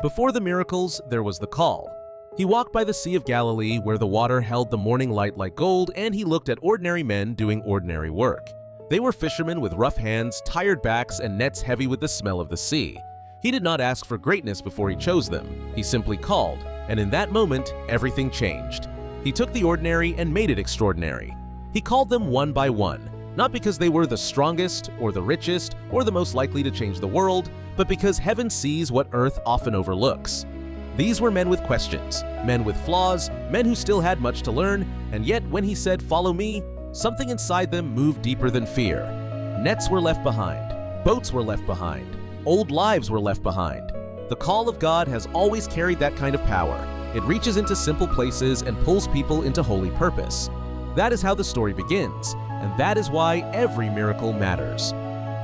Before the miracles, there was the call. He walked by the Sea of Galilee where the water held the morning light like gold, and he looked at ordinary men doing ordinary work. They were fishermen with rough hands, tired backs, and nets heavy with the smell of the sea. He did not ask for greatness before he chose them. He simply called, and in that moment, everything changed. He took the ordinary and made it extraordinary. He called them one by one, not because they were the strongest or the richest or the most likely to change the world, but because heaven sees what earth often overlooks. These were men with questions, men with flaws, men who still had much to learn, and yet when he said, "Follow me," something inside them moved deeper than fear. Nets were left behind, boats were left behind, old lives were left behind. The call of God has always carried that kind of power. It reaches into simple places and pulls people into holy purpose. That is how the story begins, and that is why every miracle matters.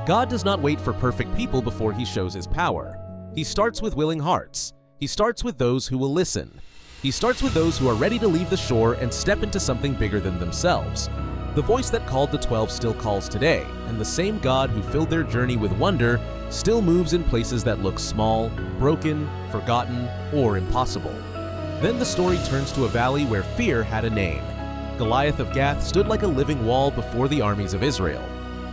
God does not wait for perfect people before he shows his power. He starts with willing hearts. He starts with those who will listen. He starts with those who are ready to leave the shore and step into something bigger than themselves. The voice that called the 12 still calls today, and the same God who filled their journey with wonder still moves in places that look small, broken, forgotten, or impossible. Then the story turns to a valley where fear had a name. Goliath of Gath stood like a living wall before the armies of Israel.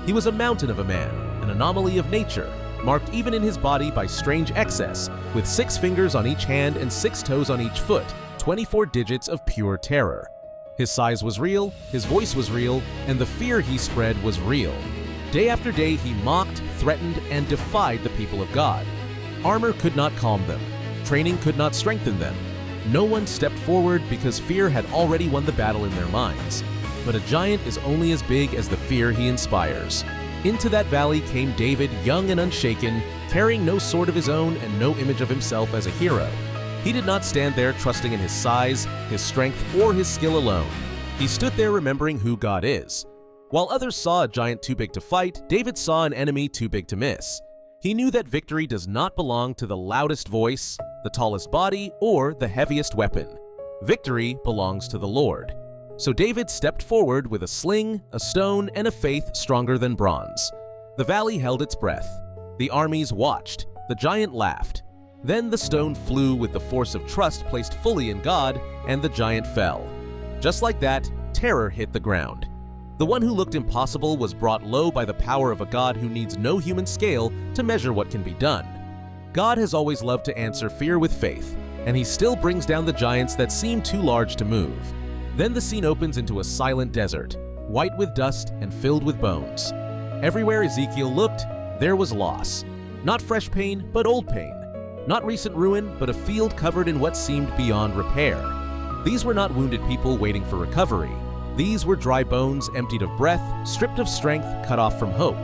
He was a mountain of a man, an anomaly of nature, marked even in his body by strange excess, with 6 fingers on each hand and 6 toes on each foot, 24 digits of pure terror. His size was real, his voice was real, and the fear he spread was real. Day after day he mocked, threatened, and defied the people of God. Armor could not calm them. Training could not strengthen them. No one stepped forward because fear had already won the battle in their minds. But a giant is only as big as the fear he inspires. Into that valley came David, young and unshaken, carrying no sword of his own and no image of himself as a hero. He did not stand there trusting in his size, his strength, or his skill alone. He stood there remembering who God is. While others saw a giant too big to fight, David saw an enemy too big to miss. He knew that victory does not belong to the loudest voice, the tallest body, or the heaviest weapon. Victory belongs to the Lord. So David stepped forward with a sling, a stone, and a faith stronger than bronze. The valley held its breath. The armies watched. The giant laughed. Then the stone flew with the force of trust placed fully in God, and the giant fell. Just like that, terror hit the ground. The one who looked impossible was brought low by the power of a God who needs no human scale to measure what can be done. God has always loved to answer fear with faith, and he still brings down the giants that seem too large to move. Then the scene opens into a silent desert, white with dust and filled with bones. Everywhere Ezekiel looked, there was loss. Not fresh pain, but old pain. Not recent ruin, but a field covered in what seemed beyond repair. These were not wounded people waiting for recovery. These were dry bones emptied of breath, stripped of strength, cut off from hope.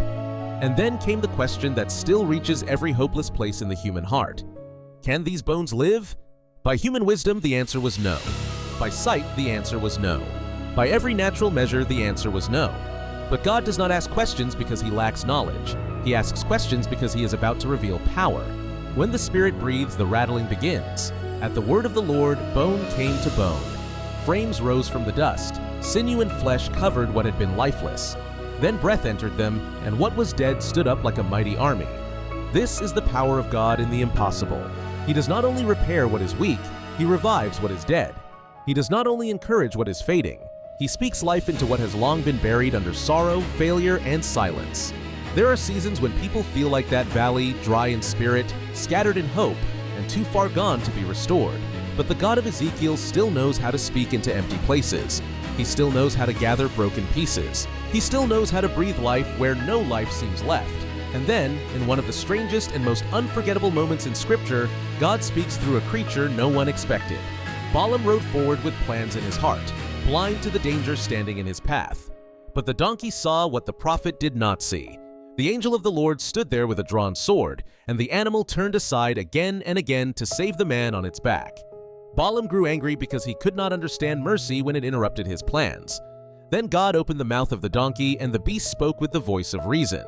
And then came the question that still reaches every hopeless place in the human heart. Can these bones live? By human wisdom, the answer was no. By sight, the answer was no. By every natural measure, the answer was no. But God does not ask questions because he lacks knowledge. He asks questions because he is about to reveal power. When the Spirit breathes, the rattling begins. At the word of the Lord, bone came to bone. Frames rose from the dust. Sinew and flesh covered what had been lifeless. Then breath entered them, and what was dead stood up like a mighty army. This is the power of God in the impossible. He does not only repair what is weak, he revives what is dead. He does not only encourage what is fading, he speaks life into what has long been buried under sorrow, failure, and silence. There are seasons when people feel like that valley, dry in spirit, scattered in hope, and too far gone to be restored. But the God of Ezekiel still knows how to speak into empty places. He still knows how to gather broken pieces. He still knows how to breathe life where no life seems left. And then, in one of the strangest and most unforgettable moments in Scripture, God speaks through a creature no one expected. Balaam rode forward with plans in his heart, blind to the danger standing in his path. But the donkey saw what the prophet did not see. The angel of the Lord stood there with a drawn sword, and the animal turned aside again and again to save the man on its back. Balaam grew angry because he could not understand mercy when it interrupted his plans. Then God opened the mouth of the donkey, and the beast spoke with the voice of reason.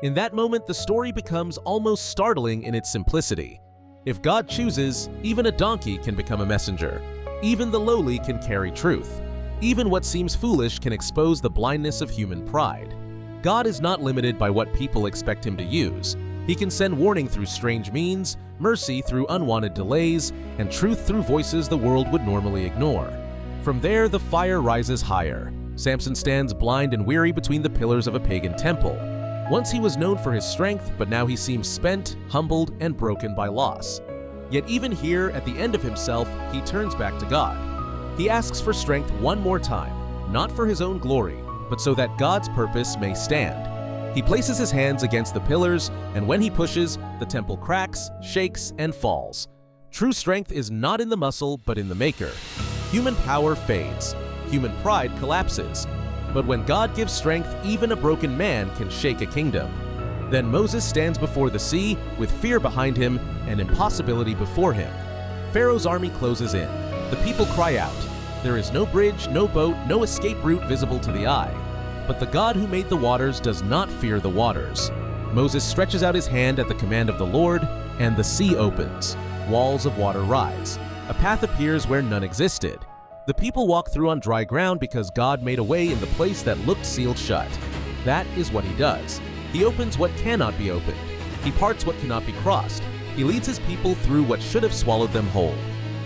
In that moment, the story becomes almost startling in its simplicity. If God chooses, even a donkey can become a messenger. Even the lowly can carry truth. Even what seems foolish can expose the blindness of human pride. God is not limited by what people expect him to use. He can send warning through strange means, mercy through unwanted delays, and truth through voices the world would normally ignore. From there, the fire rises higher. Samson stands blind and weary between the pillars of a pagan temple. Once he was known for his strength, but now he seems spent, humbled, and broken by loss. Yet even here, at the end of himself, he turns back to God. He asks for strength one more time, not for his own glory, but so that God's purpose may stand. He places his hands against the pillars, and when he pushes, the temple cracks, shakes, and falls. True strength is not in the muscle, but in the maker. Human power fades. Human pride collapses. But when God gives strength, even a broken man can shake a kingdom. Then Moses stands before the sea, with fear behind him and impossibility before him. Pharaoh's army closes in. The people cry out. There is no bridge, no boat, no escape route visible to the eye. But the God who made the waters does not fear the waters. Moses stretches out his hand at the command of the Lord, and the sea opens. Walls of water rise. A path appears where none existed. The people walk through on dry ground because God made a way in the place that looked sealed shut. That is what he does. He opens what cannot be opened. He parts what cannot be crossed. He leads his people through what should have swallowed them whole.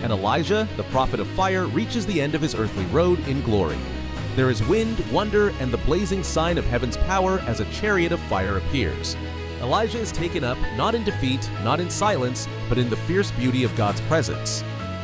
And Elijah, the prophet of fire, reaches the end of his earthly road in glory. There is wind, wonder, and the blazing sign of heaven's power as a chariot of fire appears. Elijah is taken up not in defeat, not in silence, but in the fierce beauty of God's presence.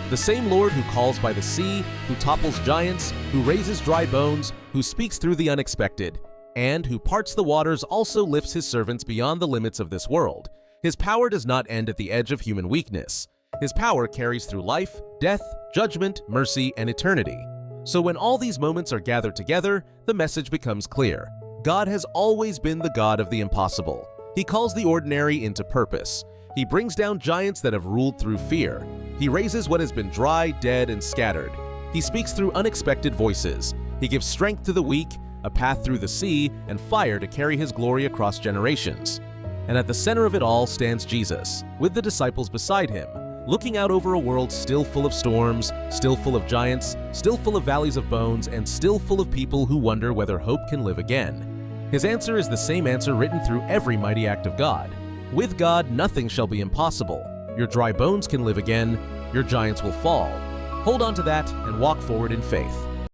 The same Lord who calls by the sea, who topples giants, who raises dry bones, who speaks through the unexpected, and who parts the waters also lifts his servants beyond the limits of this world. His power does not end at the edge of human weakness. His power carries through life, death, judgment, mercy, and eternity. So when all these moments are gathered together, the message becomes clear. God has always been the God of the impossible. He calls the ordinary into purpose. He brings down giants that have ruled through fear. He raises what has been dry, dead, and scattered. He speaks through unexpected voices. He gives strength to the weak, a path through the sea, and fire to carry his glory across generations. And at the center of it all stands Jesus, with the disciples beside him, looking out over a world still full of storms, still full of giants, still full of valleys of bones, and still full of people who wonder whether hope can live again. His answer is the same answer written through every mighty act of God. With God, nothing shall be impossible. Your dry bones can live again. Your giants will fall. Hold on to that and walk forward in faith.